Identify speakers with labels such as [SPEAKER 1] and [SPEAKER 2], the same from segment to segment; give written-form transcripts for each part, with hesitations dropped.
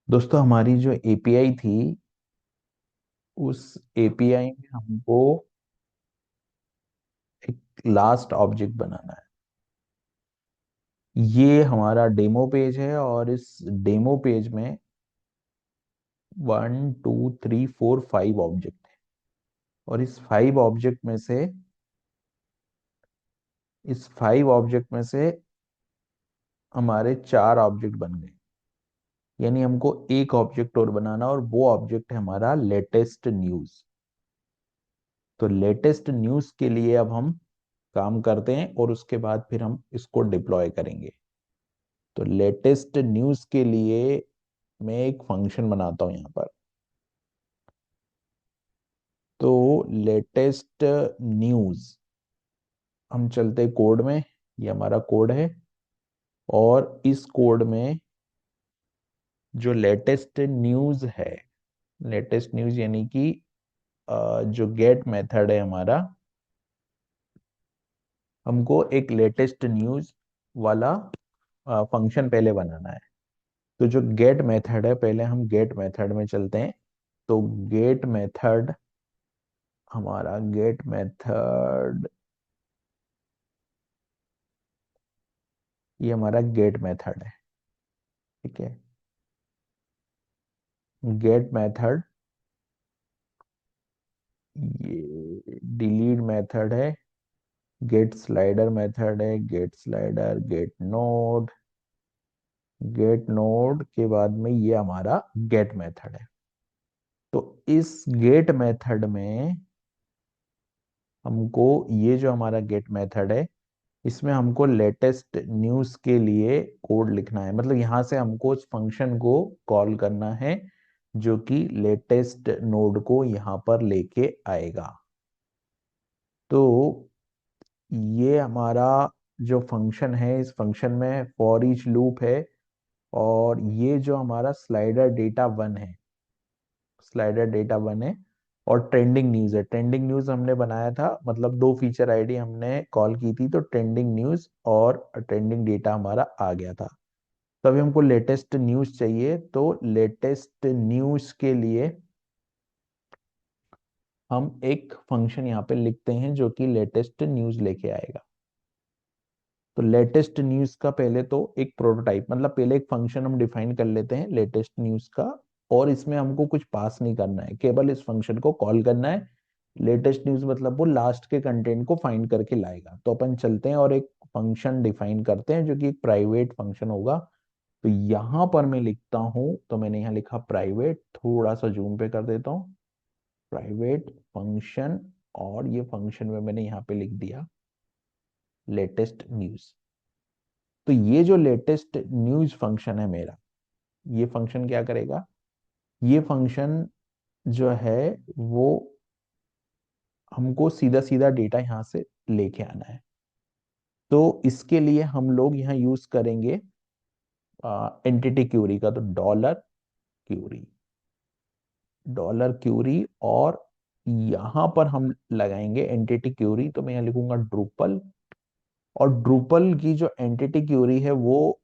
[SPEAKER 1] दोस्तों हमारी जो एपीआई थी उस एपीआई में हमको एक लास्ट ऑब्जेक्ट बनाना है। ये हमारा डेमो पेज है और इस डेमो पेज में 1 2 3 4 5 ऑब्जेक्ट है। और इस 5 ऑब्जेक्ट में से हमारे 4 ऑब्जेक्ट बन गए। यानी हमको एक ऑब्जेक्ट और बनाना और वो ऑब्जेक्ट है हमारा लेटेस्ट न्यूज। तो लेटेस्ट न्यूज के लिए अब हम काम करते हैं और उसके बाद फिर हम इसको डिप्लॉय करेंगे। तो लेटेस्ट न्यूज के लिए मैं एक फंक्शन बनाता हूं यहाँ पर। तो लेटेस्ट न्यूज, हम चलते कोड में। ये हमारा कोड है और इस कोड में जो लेटेस्ट न्यूज है, लेटेस्ट न्यूज यानी कि जो गेट मेथड है हमारा, हमको एक लेटेस्ट न्यूज वाला फंक्शन पहले बनाना है। तो जो गेट मेथड है, पहले हम गेट मेथड में चलते हैं। तो गेट मेथड, हमारा गेट मेथड, ये हमारा गेट मेथड है। ठीक है, गेट मेथड, ये डिलीट मेथड है, गेट स्लाइडर मेथड है, गेट स्लाइडर, गेट नोड के बाद में ये हमारा गेट मेथड है। तो इस गेट मेथड में हमको, ये जो हमारा गेट मेथड है, इसमें हमको लेटेस्ट न्यूज के लिए कोड लिखना है। मतलब यहां से हमको उस फंक्शन को कॉल करना है जो कि लेटेस्ट नोड को यहां पर लेके आएगा। तो ये हमारा जो फंक्शन है, इस फंक्शन में फॉर ईच लूप है। और ये जो हमारा स्लाइडर डेटा वन है और ट्रेंडिंग न्यूज है। ट्रेंडिंग न्यूज हमने बनाया था, मतलब दो फीचर आईडी हमने कॉल की थी, तो ट्रेंडिंग न्यूज और ट्रेंडिंग डेटा हमारा आ गया था। तो अभी हमको लेटेस्ट न्यूज चाहिए। तो लेटेस्ट न्यूज के लिए हम एक फंक्शन यहाँ पे लिखते हैं जो कि लेटेस्ट न्यूज लेके आएगा। तो लेटेस्ट न्यूज का पहले तो एक प्रोटोटाइप, मतलब पहले एक फंक्शन हम डिफाइन कर लेते हैं लेटेस्ट न्यूज का। और इसमें हमको कुछ पास नहीं करना है, केवल इस फंक्शन को कॉल करना है। लेटेस्ट न्यूज मतलब वो लास्ट के कंटेंट को फाइंड करके लाएगा। तो अपन चलते हैं और एक फंक्शन डिफाइन करते हैं जो कि एक प्राइवेट फंक्शन होगा। तो यहां पर मैं लिखता हूं, तो मैंने यहाँ लिखा प्राइवेट, थोड़ा सा जूम पे कर देता हूँ, प्राइवेट फंक्शन। और ये फंक्शन में मैंने यहाँ पे लिख दिया लेटेस्ट न्यूज। तो ये जो लेटेस्ट न्यूज फंक्शन है मेरा, ये फंक्शन क्या करेगा? ये फंक्शन जो है वो हमको सीधा सीधा डेटा यहां से लेके आना है। तो इसके लिए हम लोग यहाँ यूज करेंगे एंटिटी क्यूरी का। तो क्यूरी डॉलर क्यूरी, और यहां पर हम लगाएंगे एंटिटी क्यूरी। तो मैं यहाँ लिखूंगा ड्रूपल। और ड्रूपल की जो एंटिटी क्यूरी है वो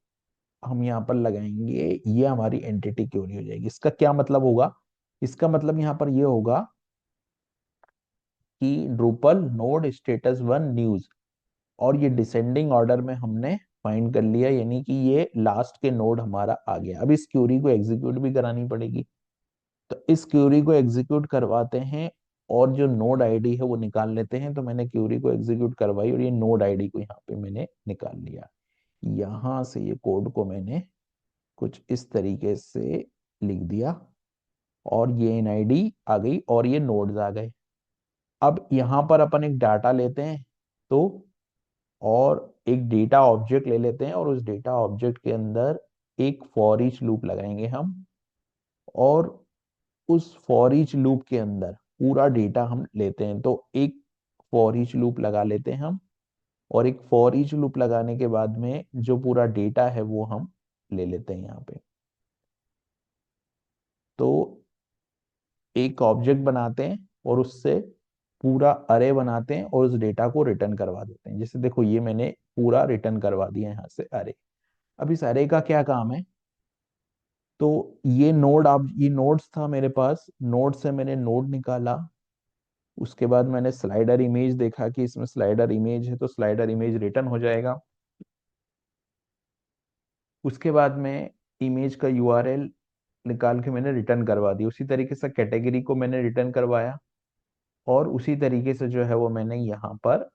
[SPEAKER 1] हम यहाँ पर लगाएंगे, ये हमारी एंटिटी क्यूरी हो जाएगी। इसका क्या मतलब होगा? इसका मतलब यहाँ पर ये होगा कि Drupal node status one news, और ये डिसेंडिंग ऑर्डर में हमने फाइंड कर लिया, यानी कि ये लास्ट के नोड हमारा आ गया। अब इस क्यूरी को एग्जीक्यूट भी करानी पड़ेगी। तो इस क्यूरी को एग्जीक्यूट करवाते हैं और जो नोड आईडी है वो निकाल लेते हैं। तो मैंने क्यूरी को एग्जीक्यूट करवाई और ये नोड आईडी को यहाँ पे मैंने निकाल लिया। यहां से ये कोड को मैंने कुछ इस तरीके से लिख दिया और ये एनआईडी आ गई और ये नोड्स आ गए। अब यहां पर अपन एक डाटा लेते हैं, तो और एक डेटा ऑब्जेक्ट ले लेते हैं और उस डेटा ऑब्जेक्ट के अंदर एक फॉर ईच लूप लगाएंगे हम। और उस फॉर ईच लूप के अंदर पूरा डेटा हम लेते हैं। तो एक फॉर ईच लूप लगा लेते हैं हम, और एक फॉर ईच लूप लगाने के बाद में जो पूरा डेटा है वो हम ले लेते हैं यहाँ पे। तो एक ऑब्जेक्ट बनाते हैं और उससे पूरा अरे बनाते हैं और उस डेटा को रिटर्न करवा देते हैं। जैसे देखो, ये मैंने पूरा रिटर्न करवा दिया यहाँ से अरे। अब इस अरे का क्या काम है? तो ये नोड, आप ये नोड्स था मेरे पास, नोड से मैंने नोड निकाला। उसके बाद मैंने स्लाइडर इमेज देखा कि इसमें स्लाइडर इमेज है, तो स्लाइडर इमेज रिटर्न हो जाएगा। उसके बाद में इमेज का यूआरएल निकाल के मैंने रिटर्न करवा दिया। उसी तरीके से कैटेगरी को मैंने रिटर्न करवाया, और उसी तरीके से जो है वो मैंने यहाँ पर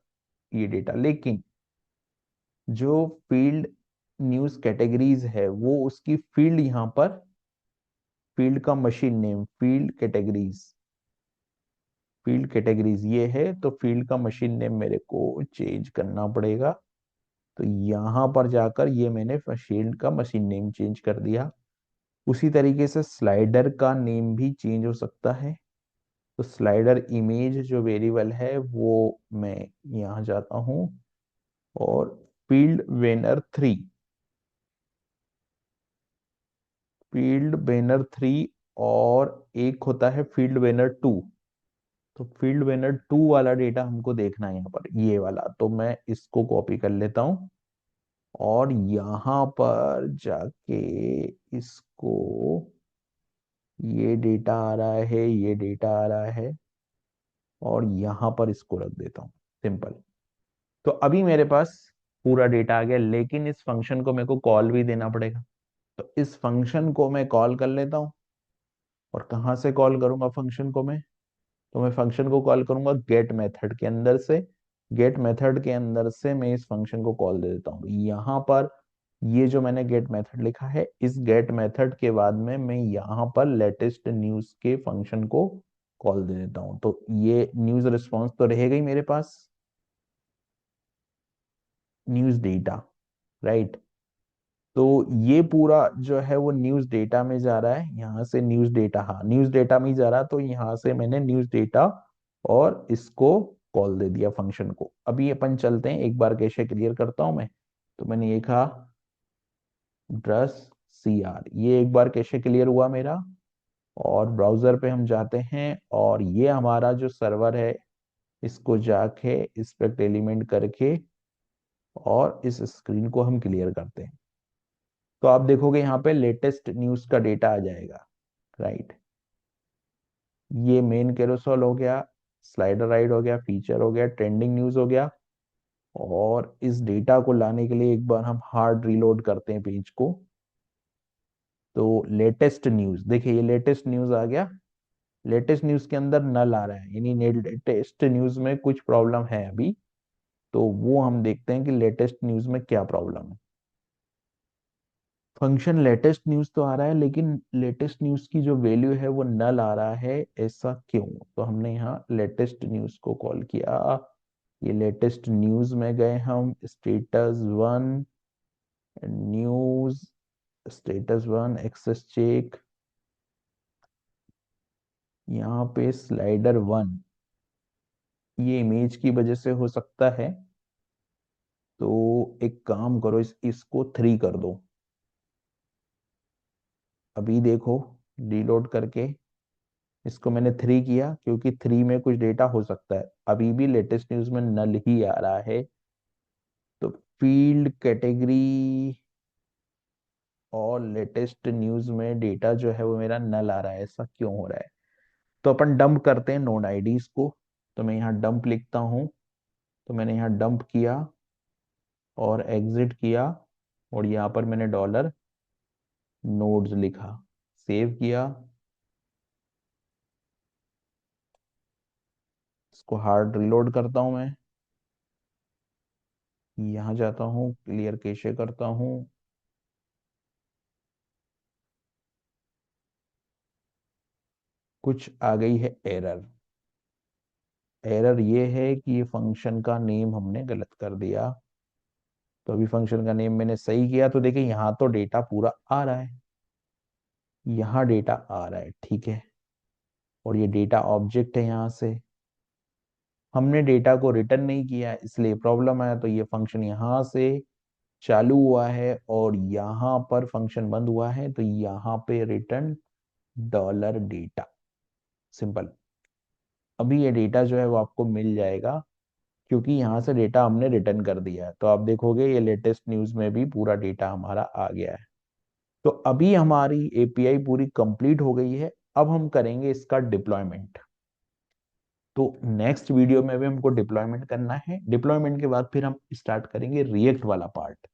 [SPEAKER 1] ये डेटा, लेकिन जो फील्ड न्यूज कैटेगरीज है वो उसकी फील्ड यहाँ पर, फील्ड का मशीन नेम, फील्ड कैटेगरीज ये है, तो फील्ड का मशीन नेम मेरे को चेंज करना पड़ेगा। तो यहाँ पर जाकर ये मैंने फील्ड का मशीन नेम चेंज कर दिया। उसी तरीके से स्लाइडर का नेम भी चेंज हो सकता है। तो स्लाइडर इमेज जो वेरिएबल है वो मैं यहाँ जाता हूँ, और फील्ड बैनर 3, और एक होता है फील्ड बैनर 2। तो फील्ड बैनर 2 वाला डेटा हमको देखना है यहाँ पर, ये वाला। तो मैं इसको कॉपी कर लेता हूँ, और यहाँ पर जाके इसको, ये डेटा आ रहा है, ये डेटा आ रहा है, और यहाँ पर इसको रख देता हूँ, सिंपल। तो अभी मेरे पास पूरा डेटा आ गया, लेकिन इस फंक्शन को मेरे को कॉल भी देना पड़ेगा। तो इस फंक्शन को मैं कॉल कर लेता हूँ। और कहाँ से कॉल करूंगा फंक्शन को मैं? तो मैं फंक्शन को कॉल करूंगा गेट मेथड के अंदर से। गेट मेथड के अंदर से मैं इस फंक्शन को कॉल दे देता हूँ यहाँ पर। ये जो मैंने गेट मेथड लिखा है, इस गेट मेथड के बाद में मैं यहाँ पर लेटेस्ट न्यूज के फंक्शन को कॉल दे देता हूँ। तो ये न्यूज रिस्पॉन्स तो रहेगा ही मेरे पास, न्यूज डेटा, राइट। तो ये पूरा जो है वो न्यूज डेटा में जा रहा है, यहाँ से न्यूज डेटा, हाँ न्यूज डेटा में ही जा रहा, तो यहाँ से मैंने न्यूज डेटा और इसको कॉल दे दिया फंक्शन को। अभी अपन चलते हैं, एक बार कैसे क्लियर करता हूं मैं। तो मैंने ये कहा ड्रस CR, ये एक बार कैसे क्लियर हुआ मेरा। और ब्राउजर पे हम जाते हैं, और ये हमारा जो सर्वर है, इसको जाके इंस्पेक्ट एलिमेंट करके और इस स्क्रीन को हम क्लियर करते हैं। तो आप देखोगे यहाँ पे लेटेस्ट न्यूज का डेटा आ जाएगा, राइट। ये मेन कैरोसेल हो गया, स्लाइडर राइड हो गया, फीचर हो गया, ट्रेंडिंग न्यूज हो गया। और इस डेटा को लाने के लिए एक बार हम हार्ड रीलोड करते हैं पेज को। तो लेटेस्ट न्यूज, देखिए ये लेटेस्ट न्यूज आ गया। लेटेस्ट न्यूज के अंदर नल आ रहा है, यानी लेटेस्ट न्यूज में कुछ प्रॉब्लम है अभी। तो वो हम देखते हैं कि लेटेस्ट न्यूज में क्या प्रॉब्लम है। फंक्शन लेटेस्ट न्यूज तो आ रहा है, लेकिन लेटेस्ट न्यूज की जो वैल्यू है वो नल आ रहा है, ऐसा क्यों? तो हमने यहाँ लेटेस्ट न्यूज को कॉल किया। ये लेटेस्ट न्यूज में गए हम, status 1 news, status 1 access check, यहाँ पे स्लाइडर 1, ये इमेज की वजह से हो सकता है। तो एक काम करो, इसको 3 कर दो। अभी देखो, रीलोड करके इसको मैंने 3 किया, क्योंकि 3 में कुछ डेटा हो सकता है। अभी भी लेटेस्ट न्यूज में नल ही आ रहा है। तो फील्ड कैटेगरी और लेटेस्ट न्यूज में डेटा जो है वो मेरा नल आ रहा है, ऐसा क्यों हो रहा है? तो अपन डंप करते हैं नोड आईडीज को। तो मैं यहाँ डंप लिखता हूँ। तो मैंने यहाँ डंप किया और एग्जिट किया, और यहाँ पर मैंने डॉलर नोड्स लिखा, सेव किया। इसको हार्ड रीलोड करता हूं मैं, यहाँ जाता हूँ, क्लियर कैशे करता हूँ। कुछ आ गई है एरर। एरर ये है कि ये फंक्शन का नेम हमने गलत कर दिया। तो अभी फंक्शन का नेम मैंने सही किया, तो देखिए यहाँ तो डेटा पूरा आ रहा है, यहाँ डेटा आ रहा है, ठीक है। और ये डेटा ऑब्जेक्ट है, यहाँ से हमने डेटा को रिटर्न नहीं किया, इसलिए प्रॉब्लम आया। तो ये फंक्शन यहाँ से चालू हुआ है, और यहाँ पर फंक्शन बंद हुआ है, तो यहाँ पे रिटर्न डॉलर डेटा, सिंपल। अभी ये डेटा जो है वो आपको मिल जाएगा, क्योंकि यहाँ से डेटा हमने रिटर्न कर दिया है। तो आप देखोगे ये लेटेस्ट न्यूज में भी पूरा डेटा हमारा आ गया है। तो अभी हमारी एपीआई पूरी कंप्लीट हो गई है। अब हम करेंगे इसका डिप्लॉयमेंट। तो नेक्स्ट वीडियो में भी हमको डिप्लॉयमेंट करना है। डिप्लॉयमेंट के बाद फिर हम स्टार्ट करेंगे रिएक्ट वाला पार्ट।